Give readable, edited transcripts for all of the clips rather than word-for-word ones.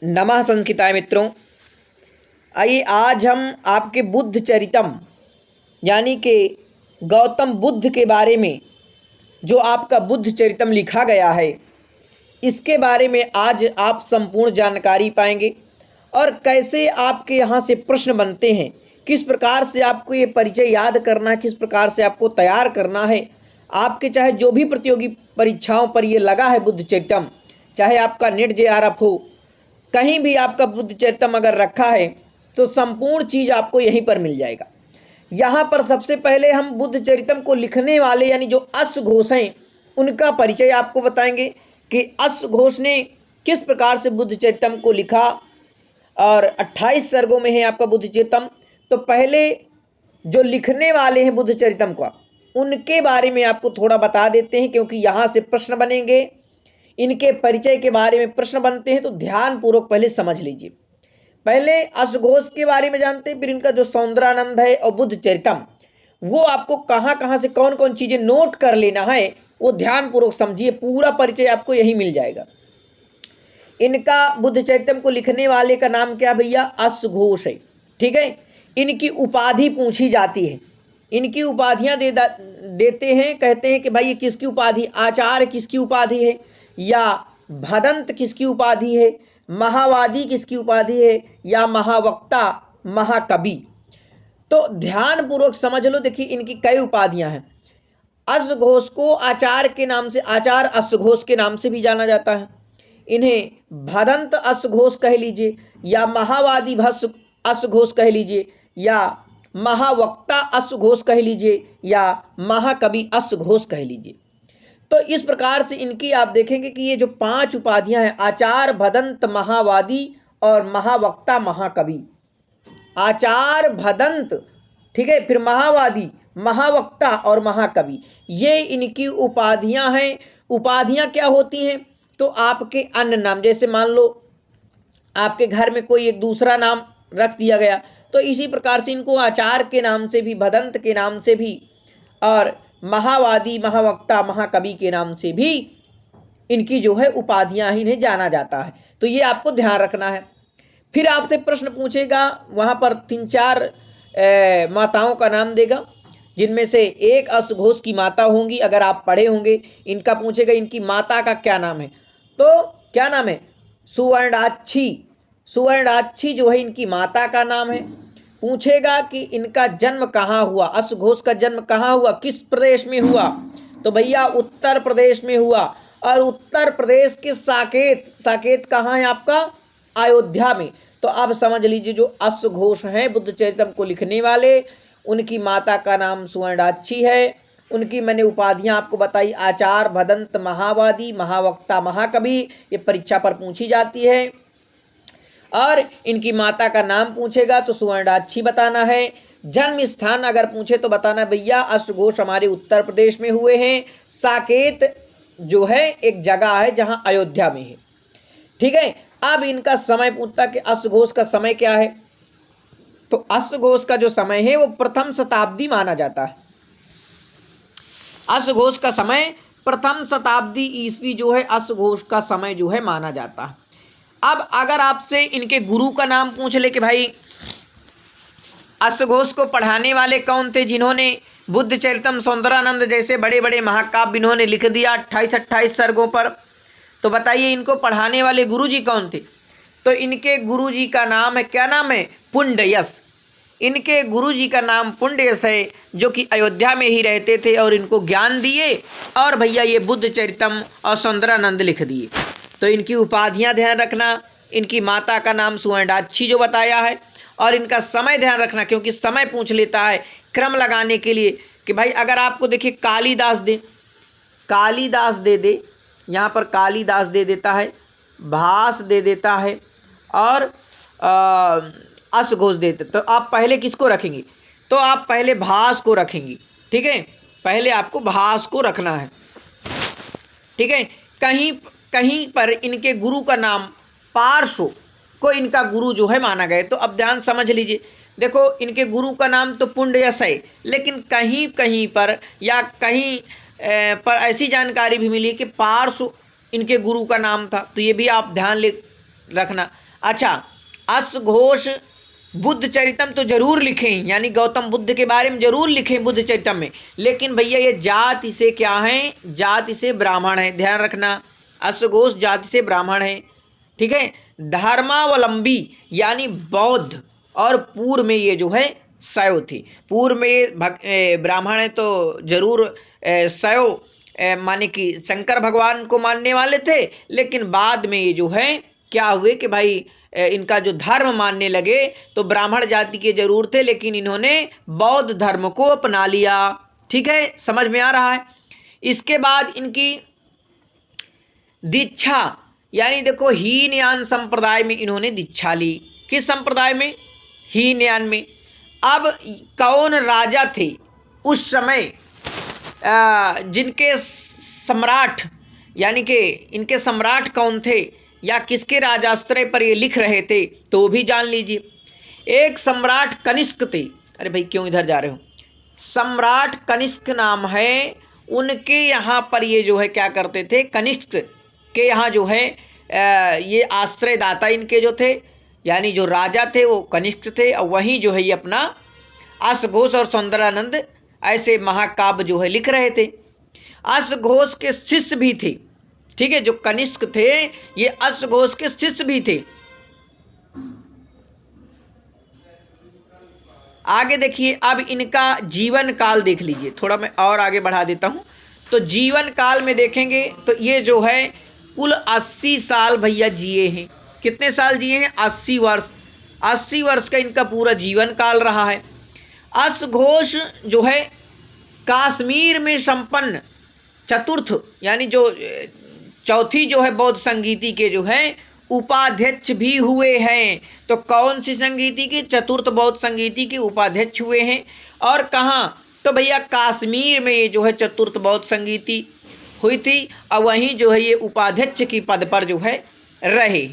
नमः संस्कृताय मित्रों। आइए आज हम आपके बुद्ध चरितम यानी कि गौतम बुद्ध के बारे में जो आपका बुद्ध चरितम लिखा गया है इसके बारे में आज आप संपूर्ण जानकारी पाएंगे और कैसे आपके यहाँ से प्रश्न बनते हैं, किस प्रकार से आपको ये परिचय याद करना है, किस प्रकार से आपको तैयार करना है। आपके चाहे जो भी प्रतियोगी परीक्षाओं पर ये लगा है बुद्ध चरितम, चाहे आपका नेट जेआरएफ हो, कहीं भी आपका बुद्ध चरितम अगर रखा है तो संपूर्ण चीज़ आपको यहीं पर मिल जाएगा। यहाँ पर सबसे पहले हम बुद्ध चरितम को लिखने वाले यानी जो अश्व घोष हैं उनका परिचय आपको बताएंगे कि अश्व घोष ने किस प्रकार से बुद्ध चरितम को लिखा और 28 सर्गों में है आपका बुद्ध चरितम। तो पहले जो लिखने वाले हैं बुद्ध चरितम का उनके बारे में आपको थोड़ा बता देते हैं, क्योंकि यहाँ से प्रश्न बनेंगे, इनके परिचय के बारे में प्रश्न बनते हैं, तो ध्यानपूर्वक पहले समझ लीजिए। पहले अश्वघोष के बारे में जानते हैं, फिर इनका जो सौंदरानंद है और बुद्ध चरितम वो आपको कहाँ कहाँ से कौन कौन चीज़ें नोट कर लेना है वो ध्यानपूर्वक समझिए, पूरा परिचय आपको यही मिल जाएगा। इनका बुद्ध चरितम को लिखने वाले का नाम क्या भैया? अश्वघोष है। ठीक है, इनकी उपाधि पूछी जाती है, इनकी उपाधियाँ देते हैं, कहते हैं कि भाई ये किसकी उपाधि, आचार्य किसकी उपाधि है, या भदंत किसकी उपाधि है, महावादी किसकी उपाधि है, या महावक्ता महाकवि। तो ध्यानपूर्वक समझ लो। देखिए इनकी कई उपाधियां हैं। अश्वघोष को आचार्य के नाम से, आचार्य अश्वघोष के नाम से भी जाना जाता है। इन्हें भदंत अश्वघोष कह लीजिए, या महावादी अश्वघोष कह लीजिए, या महावक्ता अश्वघोष कह लीजिए, या महाकवि अश्वघोष कह लीजिए। तो इस प्रकार से इनकी आप देखेंगे कि ये जो 5 उपाधियां हैं, आचार्य, भदंत, महावादी और महावक्ता महाकवि। आचार्य, भदंत, ठीक है, फिर महावादी, महावक्ता और महाकवि, ये इनकी उपाधियां हैं। उपाधियां क्या होती हैं? तो आपके अन्य नाम, जैसे मान लो आपके घर में कोई एक दूसरा नाम रख दिया गया, तो इसी प्रकार से इनको आचार्य के नाम से भी, भदंत के नाम से भी और महावादी, महावक्ता, महाकवि के नाम से भी इनकी जो है उपाधियां ही इन्हें जाना जाता है। तो ये आपको ध्यान रखना है। फिर आपसे प्रश्न पूछेगा, वहाँ पर 3-4 माताओं का नाम देगा, जिनमें से एक अश्वघोष की माता होंगी, अगर आप पढ़े होंगे। इनका पूछेगा इनकी माता का क्या नाम है, तो क्या नाम है? सुवर्णाक्षी। सुवर्णाक्षी जो है इनकी माता का नाम है। पूछेगा कि इनका जन्म कहाँ हुआ, अश्वघोष का जन्म कहाँ हुआ, किस प्रदेश में हुआ, तो भैया उत्तर प्रदेश में हुआ। और उत्तर प्रदेश के साकेत, साकेत कहाँ है आपका? अयोध्या में। तो आप समझ लीजिए जो अश्वघोष हैं बुद्ध चरितम को लिखने वाले, उनकी माता का नाम सुवर्णाक्षी है। उनकी मैंने उपाधियां आपको बताई, आचार्य, भदंत, महावादी, महावक्ता, महाकवि, ये परीक्षा पर पूछी जाती है। और इनकी माता का नाम पूछेगा तो सुवर्णाक्षी बताना है। जन्म स्थान अगर पूछे तो बताना भैया अश्वघोष हमारे उत्तर प्रदेश में हुए हैं। साकेत जो है एक जगह है जहां अयोध्या में है। ठीक है, अब इनका समय पूछता कि अश्वघोष का समय क्या है, तो अश्वघोष का जो समय है वो प्रथम शताब्दी माना जाता है। अश्वघोष का समय प्रथम शताब्दी ईस्वी जो है अश्वघोष का समय जो है माना जाता है। अब अगर आपसे इनके गुरु का नाम पूछ ले कि भाई अश्वघोष को पढ़ाने वाले कौन थे, जिन्होंने बुद्ध चरितम, सौंदरानंद जैसे बड़े बड़े महाकाव्य इन्होंने लिख दिया 28 सर्गों पर, तो बताइए इनको पढ़ाने वाले गुरुजी कौन थे? तो इनके गुरुजी का नाम है, क्या नाम है? पुंडयस। इनके गुरुजी का नाम पुंडयस है, जो कि अयोध्या में ही रहते थे और इनको ज्ञान दिए और भैया ये बुद्ध चरितम और सौंदरानंद लिख दिए। तो इनकी उपाधियां ध्यान रखना, इनकी माता का नाम सुवर्णाक्षी जो बताया है, और इनका समय ध्यान रखना, क्योंकि समय पूछ लेता है क्रम लगाने के लिए कि भाई अगर आपको देखिए कालिदास दे, कालिदास दे दे, यहाँ पर कालिदास दे देता है, भास दे देता है और अश्वघोष दे देता, तो आप पहले किसको रखेंगे? तो आप पहले भास को रखेंगे। ठीक है, पहले आपको भास को रखना है। ठीक है, कहीं कहीं पर इनके गुरु का नाम पार्श्व को इनका गुरु जो है माना गया। तो अब ध्यान समझ लीजिए, देखो इनके गुरु का नाम तो पुंडयस है, लेकिन कहीं कहीं पर या कहीं पर ऐसी जानकारी भी मिली कि पार्श्व इनके गुरु का नाम था, तो ये भी आप ध्यान ले रखना। अच्छा, अश्वघोष बुद्ध चरितम तो जरूर लिखें, यानी गौतम बुद्ध के बारे में जरूर लिखें बुद्ध चरितम में, लेकिन भैया ये जाति से क्या है, जाति से ब्राह्मण है, ध्यान रखना। अश्वघोष जाति से ब्राह्मण है, ठीक है। धर्मावलंबी यानी बौद्ध, और पूर्व में ये जो है शैव थे। पूर्व में ब्राह्मण है तो जरूर शैव माने कि शंकर भगवान को मानने वाले थे, लेकिन बाद में ये जो है क्या हुए कि भाई इनका जो धर्म मानने लगे तो ब्राह्मण जाति के जरूर थे, लेकिन इन्होंने बौद्ध धर्म को अपना लिया। ठीक है, समझ में आ रहा है। इसके बाद इनकी दीक्षा, यानी देखो हीनयान संप्रदाय में इन्होंने दीक्षा ली। किस संप्रदाय में? हीनयान में। अब कौन राजा थे उस समय जिनके सम्राट, यानी कि इनके सम्राट कौन थे या किसके राजाश्रय पर ये लिख रहे थे, तो भी जान लीजिए। एक सम्राट कनिष्क थे। अरे भाई क्यों इधर जा रहे हो? सम्राट कनिष्क नाम है, उनके यहाँ पर ये जो है क्या करते थे, कनिष्क के यहाँ जो है ये आश्रयदाता इनके जो थे, यानी जो राजा थे वो कनिष्क थे, और वहीं जो है ये अपना अश्वघोष और सौंदरानंद ऐसे महाकाव्य जो है लिख रहे थे। अश्वघोष के शिष्य भी थे, ठीक है, जो कनिष्क थे ये अश्वघोष के शिष्य भी थे। आगे देखिए, अब इनका जीवन काल देख लीजिए, थोड़ा मैं और आगे बढ़ा देता हूं। तो जीवन काल में देखेंगे तो ये जो है कुल 80 साल भैया जिए हैं। कितने साल जिए हैं? 80 वर्ष। 80 वर्ष का इनका पूरा जीवन काल रहा है। अश्वघोष जो है कश्मीर में संपन्न चतुर्थ, यानी जो चौथी जो है बौद्ध संगीति के जो है उपाध्यक्ष भी हुए हैं। तो कौन सी संगीति की? चतुर्थ बौद्ध संगीति के उपाध्यक्ष हुए हैं। और कहाँ? तो भैया कश्मीर में ये जो है चतुर्थ बौद्ध संगीति हुई थी, और वहीं जो है ये उपाध्यक्ष की पद पर जो है रहे।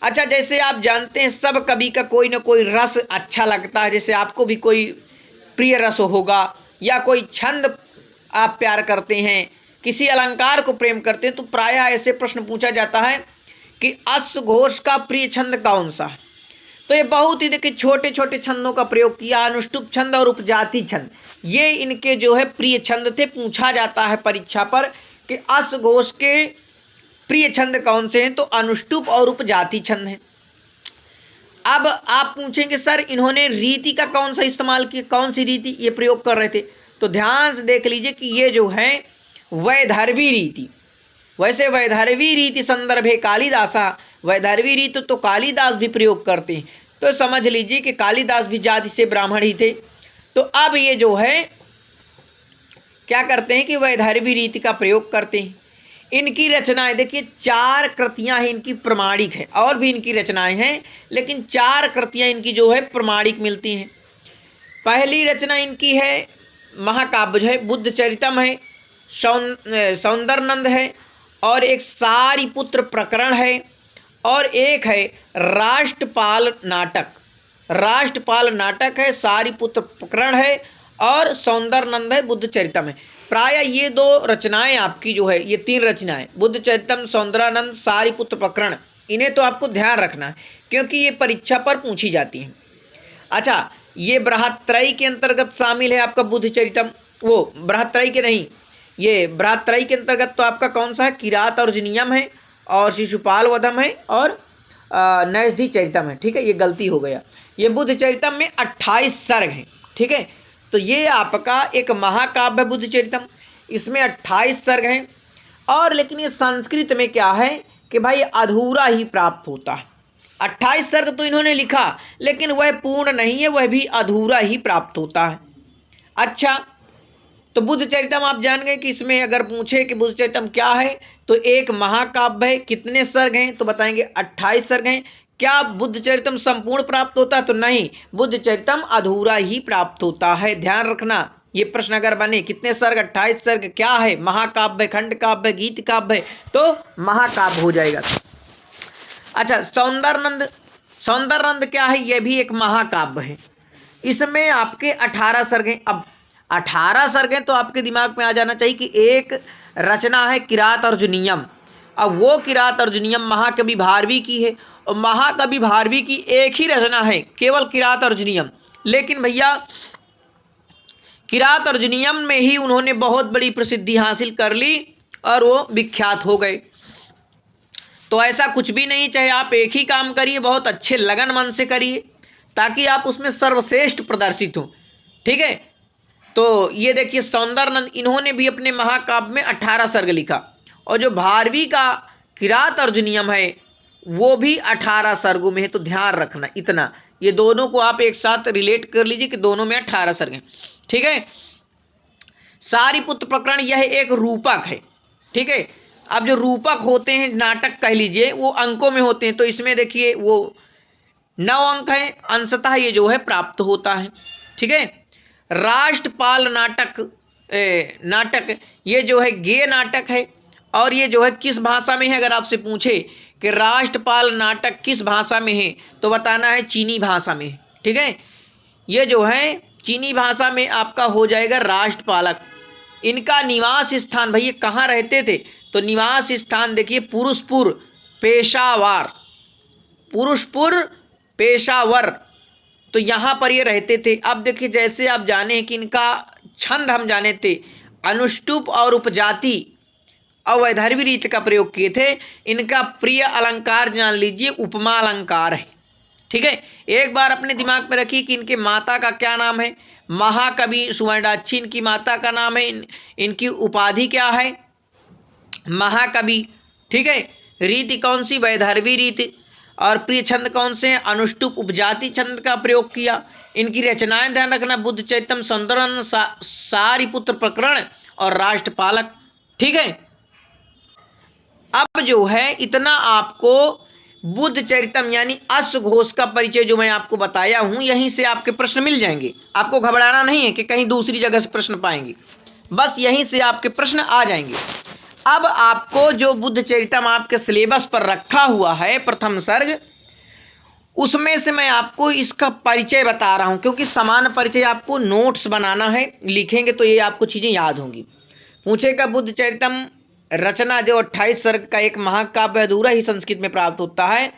अच्छा, जैसे आप जानते हैं सब कवि का कोई ना कोई रस अच्छा लगता है, जैसे आपको भी कोई प्रिय रस होगा, या कोई छंद आप प्यार करते हैं, किसी अलंकार को प्रेम करते हैं, तो प्रायः ऐसे प्रश्न पूछा जाता है कि अश्वघोष का प्रिय छंद कौन सा है। तो ये बहुत ही देखिए छोटे छोटे छंदों का प्रयोग किया, अनुष्टुप छंद और उपजाति छंद, ये इनके जो है प्रिय छंद थे। पूछा जाता है परीक्षा पर कि अश्वघोष के प्रिय छंद कौन से हैं, तो अनुष्टुप और उपजाति छंद हैं। अब आप पूछेंगे सर इन्होंने रीति का कौन सा इस्तेमाल किया, कौन सी रीति ये प्रयोग कर रहे थे? तो ध्यान से देख लीजिए कि ये जो है वैदर्भी रीति। वैसे वैदर्भी रीति संदर्भे कालिदासा, वैदर्भी रीति तो कालिदास भी प्रयोग करते हैं, तो समझ लीजिए कि कालिदास भी जाति से ब्राह्मण ही थे। तो अब ये जो है क्या करते हैं कि वैदर्भी रीति का प्रयोग करते हैं। इनकी रचनाएं देखिए 4 कृतियां हैं इनकी प्रमाणिक हैं, और भी इनकी रचनाएं हैं, लेकिन 4 कृतियां इनकी जो है प्रमाणिक मिलती हैं। पहली रचना इनकी है महाकाव्य जो है बुद्ध चरितम है, सौंदरनंद है, और एक सारिपुत्र प्रकरण है, और एक है राष्ट्रपाल नाटक। राष्ट्रपाल नाटक है, सारिपुत्र प्रकरण है, और सौंदरनंद है, बुद्ध चरितम है। प्राय ये 2 रचनाएं आपकी जो है, ये 3 रचनाएं बुद्ध चरितम, सौंदरानंद, सारिपुत्र प्रकरण, इन्हें तो आपको ध्यान रखना है क्योंकि ये परीक्षा पर पूछी जाती हैं। अच्छा, ये बृहत्त्रयी के अंतर्गत शामिल है आपका बुद्ध चरितम, वो बृहत्त्रयी के नहीं, ये बृहत्त्रयी के अंतर्गत तो आपका कौन सा है? किरात अर्जुनीयम है, और शिशुपाल वधम है, और नैषधि चरितम है। ठीक है, ये गलती हो गया। ये बुद्ध चरितम में 28 सर्ग हैं। ठीक है, तो ये आपका एक महाकाव्य बुद्ध चरितम, इसमें 28 सर्ग हैं। और लेकिन ये संस्कृत में क्या है कि भाई अधूरा ही प्राप्त होता है। 28 सर्ग तो इन्होंने लिखा, लेकिन वह पूर्ण नहीं है, वह भी अधूरा ही प्राप्त होता है। अच्छा, तो बुद्ध चरितम आप जान गए कि इसमें अगर पूछे कि बुद्ध चरितम क्या है, तो एक महाकाव्य है। कितने सर्ग हैं? तो बताएंगे 28 सर्ग हैं। क्या बुद्ध चरितम संपूर्ण प्राप्त होता है? तो नहीं, बुद्ध चरितम अधूरा ही प्राप्त होता है। ध्यान रखना, ये प्रश्न अगर बने कितने सर्ग? 28 सर्ग। क्या है? महाकाव्य, खंड काव्य, गीत काव्य, तो महाकाव्य हो जाएगा। अच्छा, सौंदरनंद, सौंदरनंद क्या है? यह भी एक महाकाव्य है। इसमें आपके 18 सर्ग हैं। अब 18 सर्ग हैं तो आपके दिमाग में आ जाना चाहिए कि एक रचना है किरात अर्जुनीयम, अब वो किरात अर्जुनियम महाकवि भारवी की है, और महाकवि भारवी की एक ही रचना है केवल किरात अर्जुनियम, लेकिन भैया किरात अर्जुनियम में ही उन्होंने बहुत बड़ी प्रसिद्धि हासिल कर ली और वो विख्यात हो गए। तो ऐसा कुछ भी नहीं, चाहे आप एक ही काम करिए, बहुत अच्छे लगन मन से करिए ताकि आप उसमें सर्वश्रेष्ठ प्रदर्शित हो। ठीक है, तो ये देखिए सौंदर्यनंद, इन्होंने भी अपने महाकाव्य में 18 सर्ग लिखा, और जो भारवी का किरात अर्जुनियम है वो भी 18 सर्गों में है। तो ध्यान रखना इतना, ये दोनों को आप एक साथ रिलेट कर लीजिए कि दोनों में 18 सर्ग हैं। ठीक है, सारीपुत्र प्रकरण यह एक रूपक है। ठीक है, अब जो रूपक होते हैं नाटक कह लीजिए, वो अंकों में होते हैं, तो इसमें देखिए वो 9 अंक हैं, अंशतः ये जो है प्राप्त होता है। ठीक है, राष्ट्रपाल नाटक ये जो है गेय नाटक है, और ये जो है किस भाषा में है, अगर आपसे पूछे कि राष्ट्रपाल नाटक किस भाषा में है तो बताना है चीनी भाषा में। ठीक है, ये जो है चीनी भाषा में आपका हो जाएगा राष्ट्रपालक। इनका निवास स्थान भैया कहाँ रहते थे, तो निवास स्थान देखिए पुरुषपुर पेशावर, तो यहाँ पर ये रहते थे। अब देखिए जैसे आप जाने हैं कि इनका छंद हम जाने थे, अनुष्टुप और उपजाति और वैधर्वी रीति का प्रयोग किए थे। इनका प्रिय अलंकार जान लीजिए उपमा अलंकार है। ठीक है, एक बार अपने दिमाग में रखिए कि इनके माता का क्या नाम है, महाकवि सुवर्णाक्षी इनकी माता का नाम है, इनकी उपाधि क्या है, महाकवि। ठीक है, रीति कौन सी, वैधर्वी रीति, और प्रिय छंद कौन से हैं, अनुष्टुप उपजाति छंद का प्रयोग किया। इनकी रचनाएं ध्यान रखना, बुद्ध चरितम, सौंदर्य, सारीपुत्र प्रकरण और राष्ट्रपालक। ठीक है, अब जो है इतना आपको बुद्ध चरितम यानी अश्वघोष का परिचय जो मैं आपको बताया हूं, यहीं से आपके प्रश्न मिल जाएंगे। आपको घबराना नहीं है कि कहीं दूसरी जगह से प्रश्न पाएंगे, बस यहीं से आपके प्रश्न आ जाएंगे। अब आपको जो बुद्ध चरितम आपके सिलेबस पर रखा हुआ है प्रथम सर्ग, उसमें से मैं आपको इसका परिचय बता रहा हूं, क्योंकि समान परिचय आपको नोट्स बनाना है, लिखेंगे तो ये आपको चीज़ें याद होंगी। पूछेगा बुद्ध चरितम रचना जो 28 सर्ग का एक महाकाव्य अधूरा ही संस्कृत में प्राप्त होता है,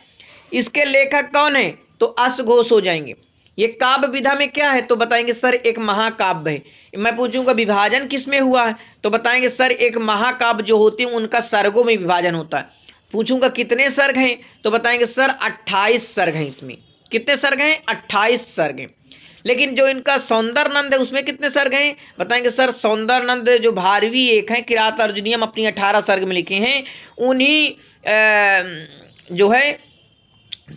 इसके लेखक कौन है, तो अश्वघोष हो जाएंगे। ये काव्य विधा में क्या है, तो बताएंगे सर एक महाकाव्य है। मैं पूछूंगा विभाजन किसमें हुआ है, तो बताएंगे सर एक महाकाव्य जो होती है उनका सर्गों में विभाजन होता है। पूछूंगा कितने सर्ग हैं, तो बताएंगे सर 28 सर्ग हैं। इसमें कितने सर्ग हैं, 28 सर्ग हैं। लेकिन जो इनका सौंदर्यनंद है उसमें कितने सर्ग हैं, बताएंगे सर सौंदर्यनंद जो भारवी एक है किरात अर्जुनियम अपनी 18 सर्ग में लिखे हैं, उन्हीं जो है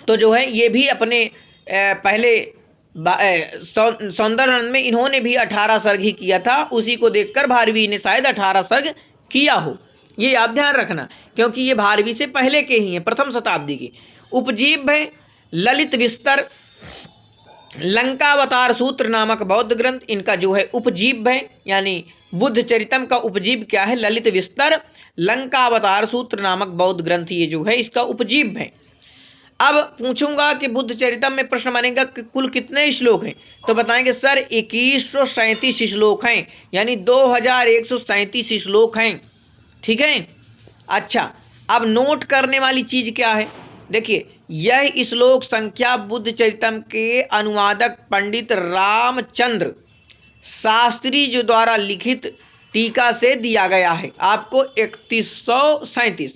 तो जो है ये भी अपने पहले सौंदर्यनंद में इन्होंने भी 18 सर्ग ही किया था, उसी को देखकर भारवी ने शायद 18 सर्ग किया हो, ये आप ध्यान रखना, क्योंकि ये भारवी से पहले के ही हैं, प्रथम शताब्दी के। उपजीव है ललित विस्तर लंकावतार सूत्र नामक बौद्ध ग्रंथ, इनका जो है उपजीव है, यानी बुद्ध चरितम का उपजीव क्या है, ललित विस्तर लंकावतार सूत्र नामक बौद्ध ग्रंथ, ये जो है इसका उपजीव है। अब पूछूंगा कि बुद्ध चरितम में प्रश्न बनेगा कि कुल कितने श्लोक हैं, तो बताएंगे सर 2137 श्लोक हैं, यानी 2137 श्लोक हैं। ठीक है, अच्छा अब नोट करने वाली चीज क्या है, देखिए यह श्लोक संख्या बुद्ध चरितम के अनुवादक पंडित रामचंद्र शास्त्री जो द्वारा लिखित टीका से दिया गया है आपको 3137,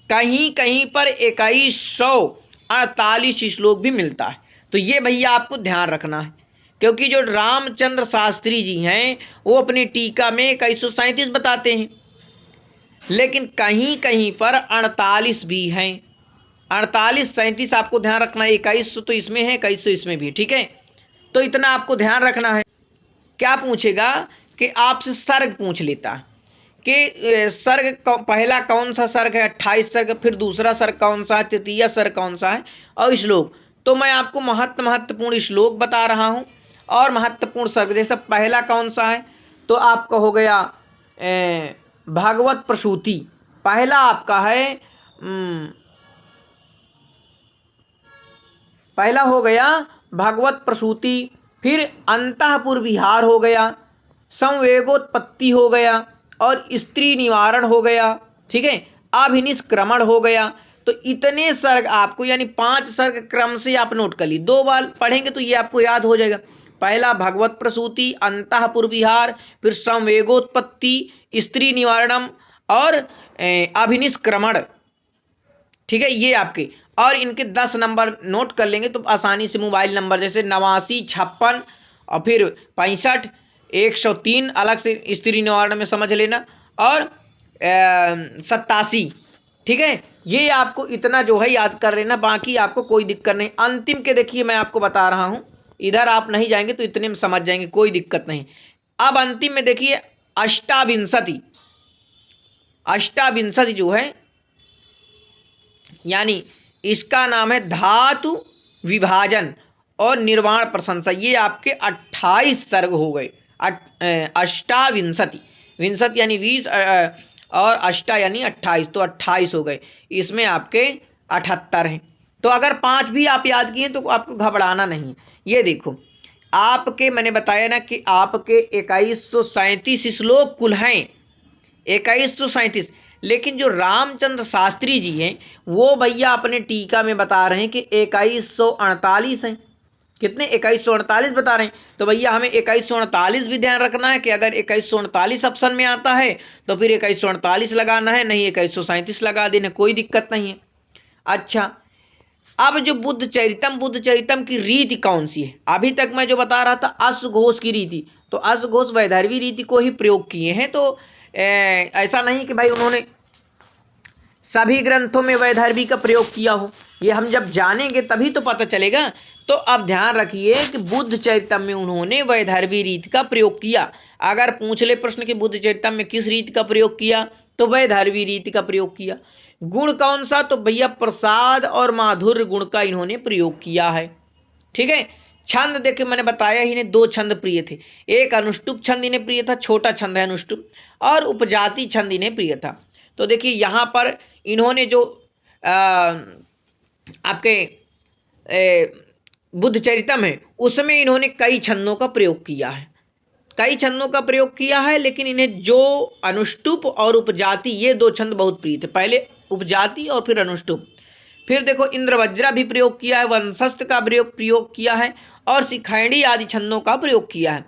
कहीं कहीं पर 2148 श्लोक भी मिलता है। तो ये भैया आपको ध्यान रखना है, क्योंकि जो रामचंद्र शास्त्री जी हैं वो अपनी टीका में 2137 बताते हैं, लेकिन कहीं कहीं पर 48 भी हैं, 48 37 आपको ध्यान रखना है। 2100 तो इसमें है, 2100 इसमें भी। ठीक है, तो इतना आपको ध्यान रखना है। क्या पूछेगा कि आपसे सर्ग पूछ लेता है कि सर्ग पहला कौन सा सर्ग है, 28 सर्ग, फिर दूसरा सर्ग कौन सा है, तृतीय सर्ग कौन सा है, और श्लोक। तो मैं आपको महत्वपूर्ण श्लोक बता रहा हूँ और महत्वपूर्ण सर्ग। जैसे पहला कौन सा है, तो आपका हो गया भागवत प्रसूति, पहला आपका है पहला हो गया भागवत प्रसूति, फिर अंतःपुर विहार हो गया, संवेगोत्पत्ति हो गया, और स्त्री निवारण हो गया। ठीक है, अभिनिष्क्रमण हो गया। तो इतने सर्ग आपको यानी 5 सर्ग क्रम से आप नोट कर ली, 2 बार पढ़ेंगे तो ये आपको याद हो जाएगा। पहला भगवत प्रसूति, अंतःपुर विहार, फिर संवेगोत्पत्ति, स्त्री निवारणम और अभिनिष्क्रमण। ठीक है, ये आपके और इनके 10 नंबर नोट कर लेंगे तो आसानी से मोबाइल नंबर जैसे 89 56 और फिर 65 103 अलग से स्त्री निवारण में समझ लेना और 87। ठीक है, ये आपको इतना जो है याद कर लेना, बाकी आपको कोई दिक्कत नहीं। अंतिम के देखिए मैं आपको बता रहा हूँ, इधर आप नहीं जाएंगे तो इतने में समझ जाएंगे, कोई दिक्कत नहीं। अब अंतिम में देखिए अष्टाविंशति, अष्टाविंशति जो है यानी इसका नाम है धातु विभाजन और निर्वाण प्रशंसा। ये आपके 28 सर्ग हो गए। अष्टाविंशति, विंशति यानी 20 और अष्टा यानी 28, तो 28 हो गए। इसमें आपके 78 हैं। तो अगर 5 भी आप याद किए तो आपको घबराना नहीं। ये देखो आपके मैंने बताया ना कि आपके 2137 श्लोक कुल हैं, 2137। लेकिन जो रामचंद्र शास्त्री जी हैं वो भैया अपने टीका में बता रहे हैं कि 2148 हैं। कितने? 2148 बता रहे हैं। तो भैया हमें 2148 भी ध्यान रखना है कि अगर 2148 ऑप्शन में आता है तो फिर 2148 लगाना है, नहीं 2137 लगा देना, कोई दिक्कत नहीं है। अच्छा, अब जो बुद्ध चरितम की रीति कौन सी है? अभी तक मैं जो बता रहा था अश्वघोष की रीति, तो अश्वघोष वैदर्भी रीति को ही प्रयोग किए हैं। तो ऐसा नहीं कि भाई उन्होंने सभी ग्रंथों में वैदर्भी का प्रयोग किया हो, ये हम जब जानेंगे तभी तो पता चलेगा। तो अब ध्यान रखिए कि बुद्ध चरितम में उन्होंने वैदर्भी रीति का प्रयोग किया। अगर पूछ ले प्रश्न कि बुद्ध चरितम में किस रीति का प्रयोग किया, तो वैदर्भी रीति का प्रयोग किया। गुण कौन सा? तो भैया प्रसाद और माधुर्य गुण का इन्होंने प्रयोग किया है। ठीक है, छंद देखिए मैंने बताया ही इन्हें 2 छंद प्रिय थे, एक अनुष्टुप छंद इन्हें प्रिय था, छोटा छंद है अनुष्टुप, और उपजाति छंद इन्हें प्रिय था। तो देखिए यहाँ पर इन्होंने जो आपके बुद्ध चरितम है उसमें इन्होंने कई छंदों का प्रयोग किया है, कई छंदों का प्रयोग किया है। लेकिन इन्हें जो अनुष्टुप और उपजाति ये 2 छंद बहुत प्रिय थे, पहले उपजाति और फिर अनुष्टुप। फिर देखो इंद्रवज्रा भी प्रयोग किया है, वंशस्थ का प्रयोग किया है और शिखैणी आदि छंदों का प्रयोग किया है।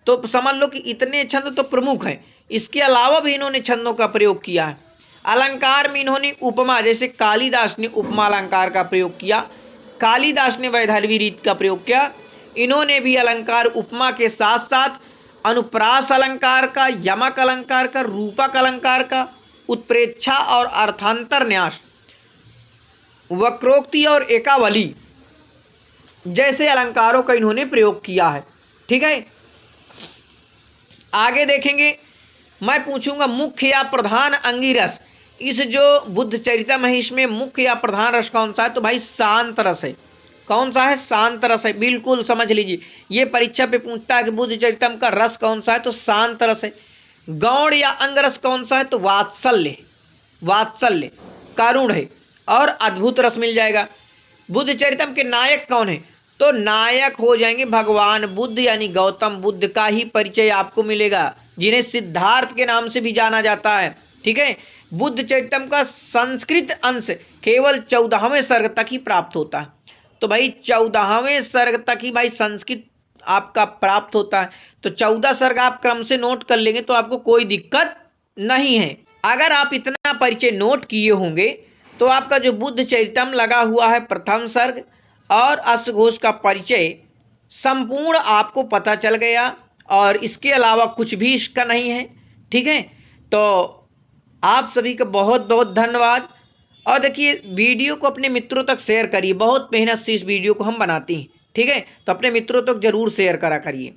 तो समझ लो कि इतने छंद तो प्रमुख हैं, इसके अलावा भी इन्होंने छंदों का प्रयोग किया है। अलंकार में इन्होंने उपमा, जैसे कालिदास ने उपमा अलंकार का प्रयोग किया, कालिदास ने वैदर्भी रीति का प्रयोग किया। इन्होंने भी अलंकार उपमा के साथ साथ अनुप्रास अलंकार का, यमक अलंकार का, रूपक अलंकार का, उत्प्रेक्षा और अर्थांतर न्यास, वक्रोक्ति और एकावली जैसे अलंकारों का इन्होंने प्रयोग किया है। ठीक है, आगे देखेंगे। मैं पूछूंगा मुख्य या प्रधान अंगी रस, इस जो बुद्ध चरितम है इसमें मुख्य या प्रधान रस कौन सा है? तो भाई शांत रस है। कौन सा है? शांत रस है। बिल्कुल समझ लीजिए, ये परीक्षा पे पूछता है कि बुद्ध चरितम का रस कौन सा है, तो शांत रस है। गौण या अंग रस कौन सा है? तो वात्सल्य, वात्सल्य करुण है और अद्भुत रस मिल जाएगा। बुद्ध चरितम के नायक कौन है? तो नायक हो जाएंगे भगवान बुद्ध, यानी गौतम बुद्ध का ही परिचय आपको मिलेगा, जिन्हें सिद्धार्थ के नाम से भी जाना जाता है। ठीक है, बुद्ध चरितम का संस्कृत अंश केवल 14वें सर्ग तक ही प्राप्त होता है। तो भाई 14वें सर्ग तक ही भाई संस्कृत आपका प्राप्त होता है। तो 14 सर्ग आप क्रम से नोट कर लेंगे तो आपको कोई दिक्कत नहीं है। अगर आप इतना परिचय नोट किए होंगे तो आपका जो बुद्ध चरितम लगा हुआ है प्रथम सर्ग और अश्वघोष का परिचय संपूर्ण आपको पता चल गया, और इसके अलावा कुछ भी इसका नहीं है। ठीक है, तो आप सभी का बहुत बहुत धन्यवाद। और देखिए वीडियो को अपने मित्रों तक शेयर करिए, बहुत मेहनत से इस वीडियो को हम बनाते हैं। ठीक है, तो अपने मित्रों तक जरूर शेयर करा करिए।